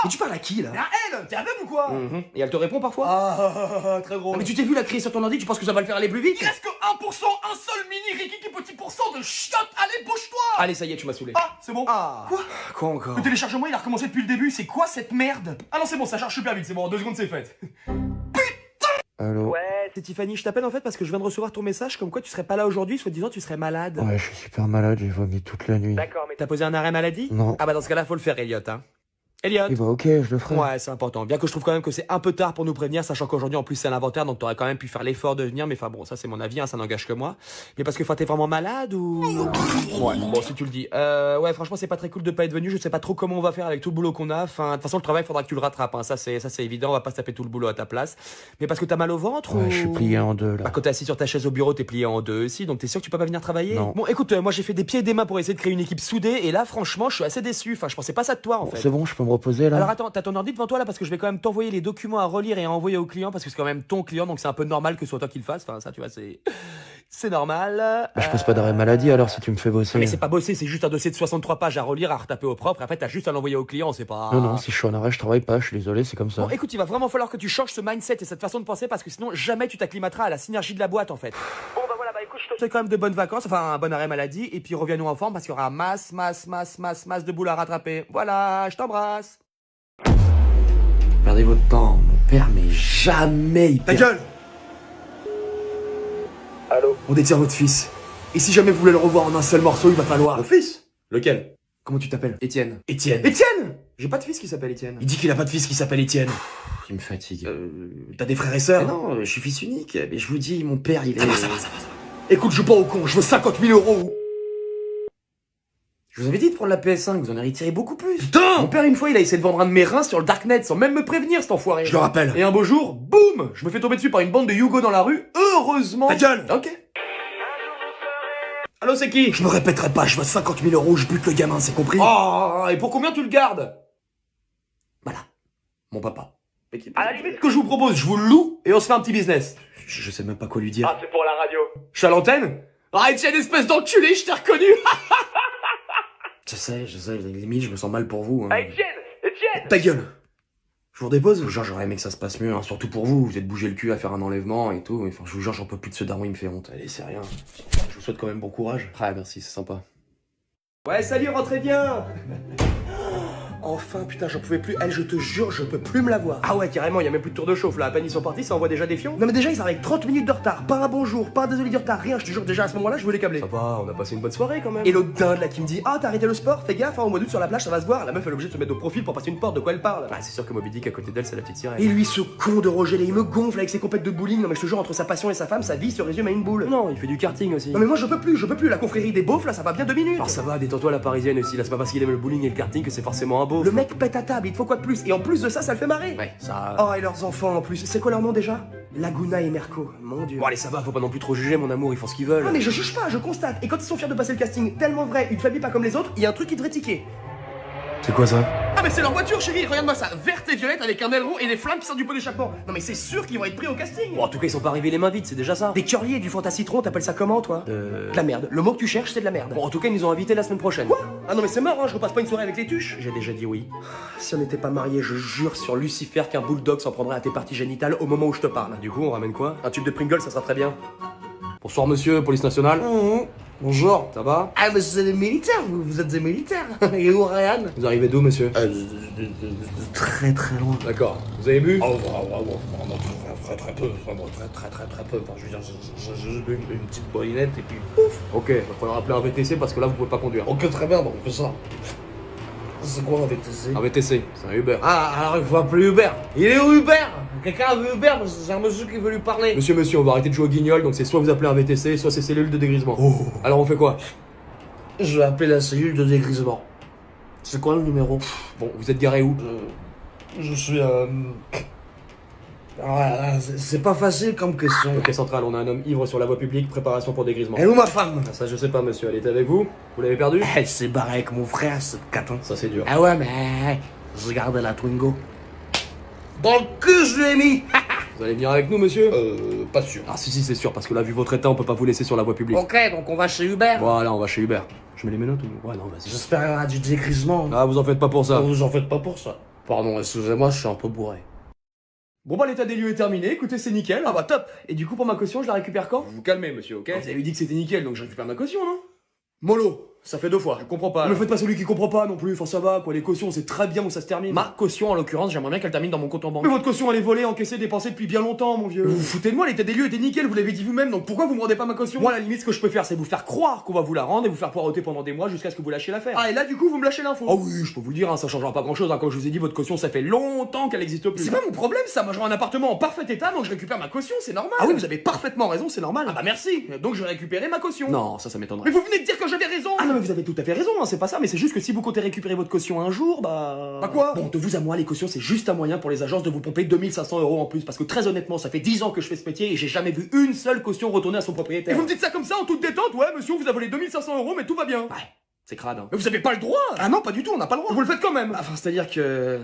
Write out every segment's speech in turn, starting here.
Mais tu parles à qui là? À elle. T'es aveugle ou quoi? Et elle te répond parfois? Très gros. Ah, mais tu t'es vu la crier sur ton ordi, tu penses que ça va le faire aller plus vite? Il reste que 1%, un seul mini Ricky petit pourcent de chiottes. Allez, bouge-toi. Allez, ça y est, tu m'as saoulé. Ah, c'est bon. Ah. Quoi? Quoi encore? Le téléchargement il a recommencé depuis le début, c'est quoi cette merde? Ah non c'est bon, ça charge super vite, c'est bon, en 2 secondes c'est fait. Allô? Ouais, c'est Tiffany, je t'appelle en fait parce que je viens de recevoir ton message comme quoi tu serais pas là aujourd'hui, soit disant tu serais malade. Ouais, je suis super malade, j'ai vomi toute la nuit. D'accord, mais t'as posé un arrêt maladie? Non. Ah bah dans ce cas-là, faut le faire, Elliot, hein. Elliot. Eh bah ok, je le ferai. Ouais, c'est important. Bien que je trouve quand même que c'est un peu tard pour nous prévenir, sachant qu'aujourd'hui en plus c'est l'inventaire, donc t'aurais quand même pu faire l'effort de venir, mais enfin bon, ça c'est mon avis, hein, ça n'engage que moi. Mais parce que t'es vraiment malade ou... Ouais, bon si tu le dis. Ouais, franchement c'est pas très cool de pas être venu, je sais pas trop comment on va faire avec tout le boulot qu'on a. Enfin, de toute façon le travail faudra que tu le rattrapes, hein. Ça c'est évident, on va pas se taper tout le boulot à ta place. Mais parce que t'as mal au ventre Ouais, ou... je suis plié en deux là. Bah quand t'es assis sur ta chaise au bureau, t'es plié en deux aussi, donc t'es sûr que tu peux pas venir travailler? Non. Bon écoute, moi j'ai fait des pieds et des mains pour essayer de créer une équipe soudée, et là franchement je suis assez déçu, enfin je pensais pas ça de toi en Bon, fait. c'est bon, je peux me reposer là? Alors attends, t'as ton ordi devant toi là parce que je vais quand même t'envoyer les documents à relire et à envoyer au client parce que c'est quand même ton client donc c'est un peu normal que ce soit toi qui le fasse. Enfin ça tu vois c'est normal. Bah, je pose pas d'arrêt maladie alors si tu me fais bosser. Mais c'est pas bosser, c'est juste un dossier de 63 pages à relire, à retaper au propre. Après t'as juste à l'envoyer au client, c'est pas. Non, non, si je suis en arrêt, je travaille pas, je suis désolé, c'est comme ça. Bon écoute, il va vraiment falloir que tu changes ce mindset et cette façon de penser parce que sinon jamais tu t'acclimateras à la synergie de la boîte en fait. Bon bah voilà, bah écoute, je te souhaite quand même de bonnes vacances, enfin un bon arrêt maladie et puis reviens-nous en forme parce qu'il y aura masse de boules à rattraper. Voilà, je t'embrasse. Perdez votre temps, mon père, mais jamais il Ta perd. gueule. Allô? On détient votre fils. Et si jamais vous voulez le revoir en un seul morceau, il va falloir... Mon fils? Lequel? Comment tu t'appelles? Étienne. Étienne. Étienne? J'ai pas de fils qui s'appelle Étienne. Il dit qu'il a pas de fils qui s'appelle Étienne. Il me fatigue. T'as des frères et Mais sœurs? non, je suis fils unique. Mais je vous dis, mon père, il est... Ça va. Écoute, je joue pas au con, je veux 50 000 euros. Je vous avais dit de prendre la PS5, vous en avez retiré beaucoup plus. Putain! Mon père, une fois, il a essayé de vendre un de mes reins sur le darknet sans même me prévenir, cet enfoiré. Je le rappelle. Et un beau jour, boum, je me fais tomber dessus par une bande de Hugo dans la rue. Heureusement. Ta gueule! Ok. Allô, c'est qui? Je me répéterai pas, je veux 50 000 euros, je bute le gamin, c'est compris? Oh, et pour combien tu le gardes? Voilà. Mon papa. À la limite, ce que je vous propose, je vous le loue et on se fait un petit business. Je sais même pas quoi lui dire. Ah, c'est pour la radio. Je suis à l'antenne? Ah, Etienne, espèce d'enculé, je t'ai reconnu. Je sais, limite, je me sens mal pour vous. Hein. Etienne! Ta gueule. Je vous redépose? Je vous jure, j'aurais aimé que ça se passe mieux, hein, surtout pour vous. Vous êtes bougé le cul à faire un enlèvement et tout. Enfin, je vous jure, j'en peux plus de ce daron, il me fait honte. Allez, c'est rien. Je vous souhaite quand même bon courage. Ah, merci, c'est sympa. Ouais, salut, rentrez bien. Enfin, putain, j'en pouvais plus. Elle, je te jure, je peux plus me la voir. Ah ouais, carrément, il y a même plus de tour de chauffe là. À peine ils sont partis, ça envoie déjà des fions. Non mais déjà, ils arrivent avec 30 minutes de retard. Pas un bonjour, pas un désolé du retard, rien. Je te jure, déjà à ce moment-là, je voulais câbler. Ça va, on a passé une bonne soirée quand même. Et l'autre dinde là qui me dit: Ah, t'as arrêté le sport? Fais gaffe, hein, au mois d'août sur la plage, ça va se voir. La meuf, elle est obligée de se mettre au profil pour passer une porte. De quoi elle parle? Ah, c'est sûr que Moby Dick à côté d'elle, c'est la petite sirène. Et lui, ce con de Roger, là, il me gonfle avec ses compètes de bowling. Non mais je te jure, entre sa passion et sa femme, sa vie se résume à une boule. Non, il fait du karting aussi. Non mais moi, je peux plus. La confrérie des beaufs, là, ça va bien 2 minutes. Alors ça va, détends-toi la parisienne aussi. Là, c'est pas parce qu'il aime le bowling et le karting que c'est forcément un beau. Le mec pète à table, il te faut quoi de plus? Et en plus de ça, ça le fait marrer. Ouais, ça. Oh, et leurs enfants en plus. C'est quoi leur nom déjà? Laguna et Merco. Mon dieu. Bon, allez, ça va, faut pas non plus trop juger, mon amour, ils font ce qu'ils veulent. Ah mais je juge pas, je constate. Et quand ils sont fiers de passer le casting tellement vrai, une famille pas comme les autres, il y a un truc qui devrait tiquer. C'est quoi ça? Ah mais c'est leur voiture chérie, regarde-moi ça, verte et violette avec un aileron et des flammes qui sortent du pot d'échappement. Non mais c'est sûr qu'ils vont être pris au casting. Bon, en tout cas, ils sont pas arrivés les mains vides, c'est déjà ça. Des curliers et du fantasitron, t'appelles ça comment toi? De la merde. Le mot que tu cherches, c'est de la merde. Bon, en tout cas, ils nous ont invités la semaine prochaine. Quoi? Ah non mais c'est mort, hein, je repasse pas une soirée avec les tuches. J'ai déjà dit oui. Si on n'était pas mariés, je jure sur Lucifer qu'un bulldog s'en prendrait à tes parties génitales au moment où je te parle. Du coup, on ramène quoi? Un tube de Pringles, ça sera très bien. Bonsoir, monsieur, police nationale. Bonjour. Ça va? Ah mais c'est des militaires, vous êtes des militaires. Et où Ryan? Vous arrivez d'où, monsieur? Très très loin. D'accord. Vous avez bu? Oh, vraiment très peu, vraiment très peu. Enfin, je veux dire, j'ai juste bu une petite boinette et puis pouf. Ok, il va falloir appeler un VTC parce que là, vous pouvez pas conduire. Ok, très bien, bon, on fait ça. C'est quoi un VTC? Un VTC, c'est un Uber. Ah, alors il faut appeler Hubert. Il est où Hubert? Quelqu'un a vu Hubert? Parce que c'est un monsieur qui veut lui parler. Monsieur, on va arrêter de jouer au guignol, donc c'est soit vous appelez un VTC, soit c'est cellule de dégrisement. Alors on fait quoi? Je vais appeler la cellule de dégrisement. C'est quoi le numéro? Bon, vous êtes garé où? Je suis Ah, c'est pas facile comme question. Ok, central, on a un homme ivre sur la voie publique, préparation pour dégrisement. Elle est où ma femme? Ah, ça, je sais pas, monsieur, elle était avec vous? Vous l'avez perdu? Elle s'est barrée avec mon frère, cette caton. Ça, c'est dur. Ah ouais, mais je gardais la Twingo. Dans le cul, je l'ai mis. Vous allez venir avec nous, monsieur? Pas sûr. Ah, si, c'est sûr, parce que là, vu votre état, on peut pas vous laisser sur la voie publique. Ok, donc on va chez Hubert. Voilà, on va chez Hubert. Je mets les menottes ou... Ouais, non, vas-y. J'espère qu'il y aura du dégrisement. Ah, vous en faites pas pour ça. Vous en faites pas pour ça. Pardon, excusez-moi, je suis un peu bourré. Bon bah l'état des lieux est terminé, écoutez c'est nickel. Ah bah top. Et du coup pour ma caution je la récupère quand? Vous vous calmez monsieur, ok? Vous avez dit que c'était nickel donc je récupère ma caution non? Mollo, ça fait 2 fois. Je comprends pas. Ne me faites pas celui qui comprend pas non plus, enfin ça va quoi, les cautions c'est très bien où ça se termine. Ma caution en l'occurrence j'aimerais bien qu'elle termine dans mon compte en banque. Mais votre caution elle est volée, encaissée, dépensée depuis bien longtemps mon vieux. Vous vous foutez de moi, l'état des lieux était nickel, vous l'avez dit vous-même, donc pourquoi vous me rendez pas ma caution? Moi à la limite ce que je peux faire c'est vous faire croire qu'on va vous la rendre et vous faire poireauter pendant des mois jusqu'à ce que vous lâchiez l'affaire. Ah et là du coup vous me lâchez l'info. Ah oui, je peux vous le dire, hein, ça changera pas grand chose, hein. Comme je vous ai dit, votre caution ça fait longtemps qu'elle existe plus. C'est pas mon problème ça, moi j'ai un appartement en parfait état donc je récupère ma caution, c'est normal. Ah oui, vous avez parfaitement raison, c'est normal. Ah bah merci, donc je vais récupérer ma caution. Non, ça m'étonnerait. Mais vous venez de dire que j'avais raison. Ah non mais vous avez tout à fait raison, hein, c'est pas ça, mais c'est juste que si vous comptez récupérer votre caution un jour, bah... Bah quoi? Bon, de vous à moi, les cautions c'est juste un moyen pour les agences de vous pomper 2500 € en plus, parce que très honnêtement, ça fait 10 ans que je fais ce métier et j'ai jamais vu une seule caution retourner à son Et propriétaire. vous me dites ça comme ça en toute détente, ouais monsieur, vous a volé 2500 € mais tout va bien. Ouais, c'est crade, hein. Mais vous avez pas le droit. Ah non, pas du tout, on n'a pas le droit. Vous le faites quand même. Enfin, c'est-à-dire que...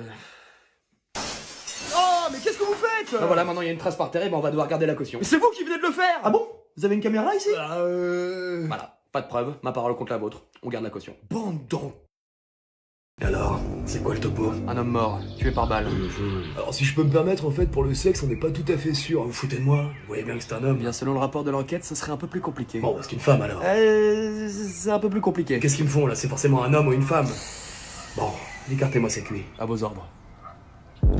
Oh, mais qu'est-ce que vous faites? Ah, voilà, maintenant il y a une trace par terre, et ben on va devoir garder la caution. Mais c'est vous qui venez de le faire. Ah bon? Vous avez une caméra ici? Voilà. Pas de preuve, ma parole contre la vôtre. On garde la caution. Bande d'en... Alors, c'est quoi le topo? Un homme mort, tué par balle. Alors si je peux me permettre, en fait, pour le sexe, on n'est pas tout à fait sûr. Vous foutez de moi? Vous voyez bien que c'est un homme. Bien, selon le rapport de l'enquête, ça serait un peu plus compliqué. Bon, c'est une femme alors. C'est un peu plus compliqué. Qu'est-ce qu'ils me font là? C'est forcément un homme ou une femme? Bon, écartez-moi ces cuits. À vos ordres.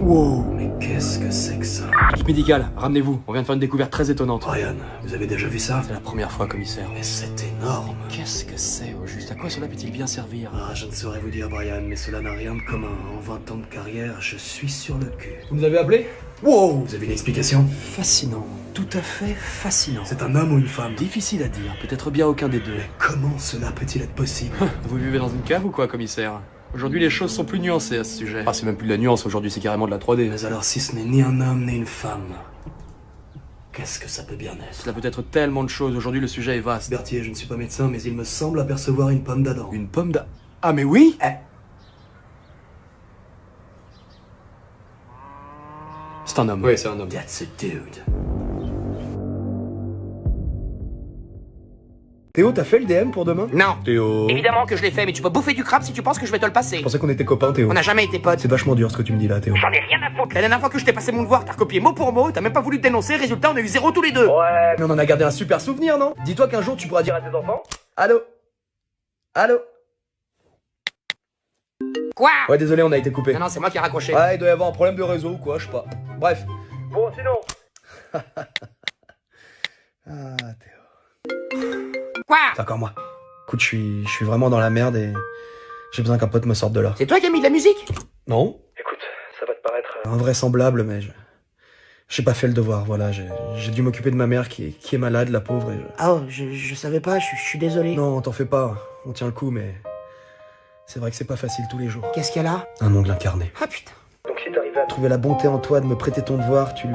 Wow, mais qu'est-ce que c'est que ça? Équipe médicale, ramenez-vous. On vient de faire une découverte très étonnante. Ryan, vous avez déjà vu ça? C'est la première fois, commissaire. Mais c'est énorme. Qu'est-ce que c'est, au juste? À quoi cela peut-il bien servir? Ah, je ne saurais vous dire, Brian, mais cela n'a rien de commun. En 20 ans de carrière, je suis sur le cul. Vous nous avez appelé? Wow! Vous avez une explication? Fascinant. Tout à fait fascinant. C'est un homme ou une femme? Difficile à dire. Peut-être bien aucun des deux. Comment cela peut-il être possible? Vous vivez dans une cave ou quoi, commissaire? Aujourd'hui, les choses sont plus nuancées à ce sujet. Ah, c'est même plus de la nuance, aujourd'hui, c'est carrément de la 3D. Mais alors, si ce n'est ni un homme ni une femme, qu'est-ce que ça peut bien être? Cela peut être tellement de choses. Aujourd'hui, le sujet est vaste. Berthier, je ne suis pas médecin, mais il me semble apercevoir une pomme d'Adam. Une pomme d'a... Ah, mais oui! C'est un homme. Oui, c'est un homme. That's a dude. Théo, t'as fait le DM pour demain? Non. Théo. Évidemment que je l'ai fait, mais tu peux bouffer du crabe si tu penses que je vais te le passer. Je pensais qu'on était copains, Théo. On n'a jamais été potes. C'est vachement dur ce que tu me dis là, Théo. J'en ai rien à foutre. La dernière fois que je t'ai passé mon devoir, t'as recopié mot pour mot, t'as même pas voulu te dénoncer, résultat on a eu 0 tous les deux. Ouais, mais on en a gardé un super souvenir, non? Dis-toi qu'un jour tu pourras dire à tes enfants: Allô? Allô? Quoi? Ouais, désolé, on a été coupé. Non, non, c'est moi qui ai raccroché. Ouais, il doit y avoir un problème de réseau ou quoi, je sais pas. Bref. Bon, sinon. Ah, Théo. Quoi? C'est encore moi. Écoute, je suis vraiment dans la merde et j'ai besoin qu'un pote me sorte de là. C'est toi qui as mis de la musique? Non? Écoute, ça va te paraître... Invraisemblable, mais j'ai pas fait le devoir, voilà. J'ai dû m'occuper de ma mère qui est malade, la pauvre, et Oh, je savais pas, je suis désolé. Non, t'en fais pas. On tient le coup, mais c'est vrai que c'est pas facile tous les jours. Qu'est-ce qu'elle a? Un ongle incarné. Ah putain. Donc si t'arrives à... Trouver la bonté en toi de me prêter ton devoir, tu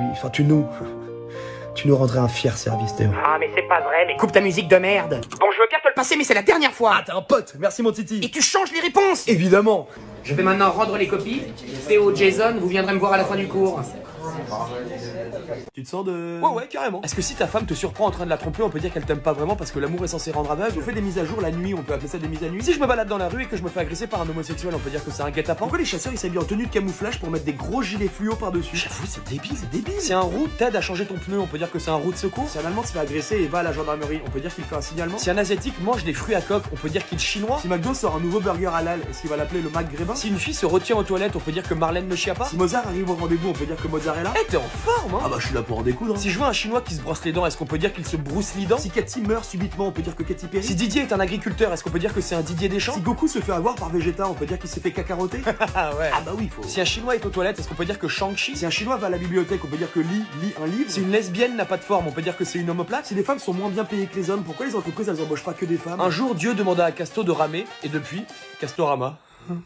nous rendrais un fier service, Théo. Ah, mais c'est pas vrai, mais coupe ta musique de merde. Bon, je veux bien te le passer, mais c'est la dernière fois. Ah, t'es un pote. Merci, mon titi. Et tu changes les réponses. Évidemment. Je vais maintenant rendre les copies. Théo, Jason, vous viendrez me voir à la fin du cours. Tu te sens de... Ouais, carrément. Est-ce que si ta femme te surprend en train de la tromper, on peut dire qu'elle t'aime pas vraiment parce que l'amour est censé rendre aveugle? On fait des mises à jour la nuit, on peut appeler ça des mises à nuit. Si je me balade dans la rue et que je me fais agresser par un homosexuel, on peut dire que c'est un guet-apens. Pourquoi les chasseurs ils s'habillent en tenue de camouflage pour mettre des gros gilets fluo par-dessus? J'avoue, c'est débile, c'est débile. Si un roux t'aide à changer ton pneu, on peut dire que c'est un roux de secours. Si un Allemand se fait agresser et va à la gendarmerie, on peut dire qu'il fait un signalement. Si un Asiatique mange des fruits à coque, on peut dire qu'il est chinois. Si McDo sort un nouveau burger halal, est-ce qu'il va l'appeler le McGrébin? Si une fille se retient aux toilettes, on peut dire que Marlène ne chia pas. Si Mozart arrive au rendez-vous, on peut dire que Mozart est là. Eh, t'es en forme, hein? Ah bah, je suis là pour en découdre. Si je vois un chinois qui se brosse les dents, est-ce qu'on peut dire qu'il se brousse les dents? Si Katy meurt subitement, on peut dire que Katy périt. Si Didier est un agriculteur, est-ce qu'on peut dire que c'est un Didier Deschamps? Si Goku se fait avoir par Vegeta, on peut dire qu'il s'est fait cacaroter. Ah ouais. Ah bah oui, faut. Si un chinois est aux toilettes, est-ce qu'on peut dire que Shang-Chi? Si un chinois va à la bibliothèque, on peut dire que lit un livre. Si une lesbienne n'a pas de forme, on peut dire que c'est une homoplate. Si les femmes sont moins bien payées que les hommes, pourquoi les entreprises elles embauchent pas que des femmes? Un jour, Dieu demanda à Casto de ramer, et depuis, Castorama.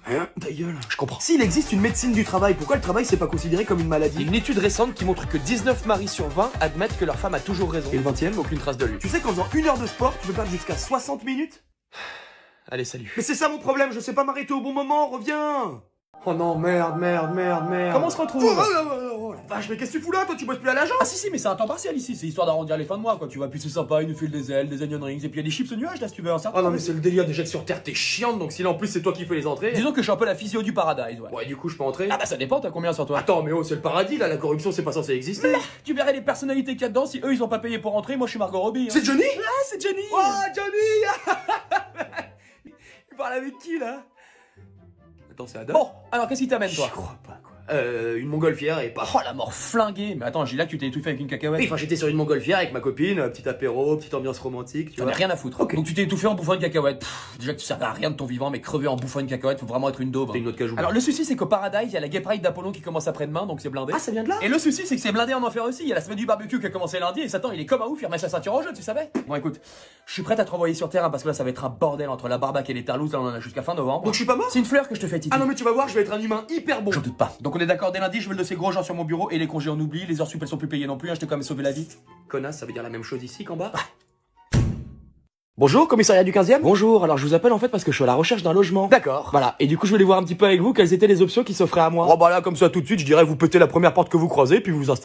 Hein? Ta gueule. Je comprends. S'il existe une médecine du travail, pourquoi le travail c'est pas considéré comme une Il y a maladie? une étude récente qui montre que 19 maris sur 20 admettent que leur femme a toujours raison. Et le 20e, aucune trace de lui. Tu sais qu'en faisant 1 heure de sport, tu peux perdre jusqu'à 60 minutes? Allez, salut. Mais c'est ça mon problème, je sais pas m'arrêter au bon moment, reviens! Oh non, merde. Comment on se retrouve? Oh la vache, mais qu'est-ce que tu fous là? Toi, tu bosses plus à l'agence? Ah si, mais c'est un temps partiel ici, c'est histoire d'arrondir les fins de mois quoi. Tu vois, puis c'est sympa, il nous file des ailes, des onion rings, et puis il y a des chips au nuage là si tu veux un certain. Oh non, mais c'est le délire déjà que sur Terre, t'es chiante, donc si là en plus c'est toi qui fais les entrées. Disons que je suis un peu la physio du paradise, ouais. Ouais, du coup, je peux entrer? Ah bah ça dépend, t'as combien sur toi? Attends, mais oh, c'est le paradis là, la corruption c'est pas censé exister. Tu verrais les personnalités qu'il y a dedans, si eux ils ont pas payé pour entrer, moi je suis Margot Robbie. Hein. C'est Johnny? Ah c'est Johnny. Oh, Johnny! Il parle avec qui là? Attends, c'est Adam? Bon, alors qu'est-ce qui t'amène Je toi? crois pas quoi. Une montgolfière et pas. Oh la mort flinguée. Mais attends, j'ai là que tu t'es étouffé avec une cacahuète. Oui, enfin j'étais sur une montgolfière avec ma copine, petit apéro, petite ambiance romantique, tu T'en vois. as rien à foutre. Ok. Donc tu t'es étouffé en bouffant une cacahuète. Déjà que tu servais à rien de ton vivant, mais crever en bouffant une cacahuète, faut vraiment être une daube. T'es Hein. une autre cajou. Alors le souci c'est qu'au Paradise, il y a la Gay Pride d'Apollon qui commence après-demain, donc c'est blindé. Ah, ça vient de là? Et le souci c'est que c'est blindé en enfer aussi. Il y a la semaine du barbecue qui a commencé lundi et Satan il est comme un ouf, il remet sa ceinture en jeu, tu savais? Bon écoute, je suis prête à te renvoyer sur terre hein, parce que là ça va être un bordel entre la barbaque et les tarlouses, là on en a jusqu'à fin novembre. Donc je suis pas mort? C'est une fleur que je te fais Titi. Ah non, mais tu vas voir, je vais être un humain hyper bon. J'en doute pas. Donc on est d'accord, dès lundi, je veux le dossier gros genre sur mon bureau et les congés on oublie, les heures sup elles sont plus payées non plus, hein, je t'ai quand même sauvé la vie. Connasse, ça veut dire la même chose ici qu'en bas? Bonjour, commissariat du 15e. Bonjour, alors je vous appelle en fait parce que je suis à la recherche d'un logement. D'accord. Voilà, et du coup je voulais voir un petit peu avec vous quelles étaient les options qui s'offraient à moi. Oh bah là comme ça tout de suite, je dirais vous pétez la première porte que vous croisez puis vous installez.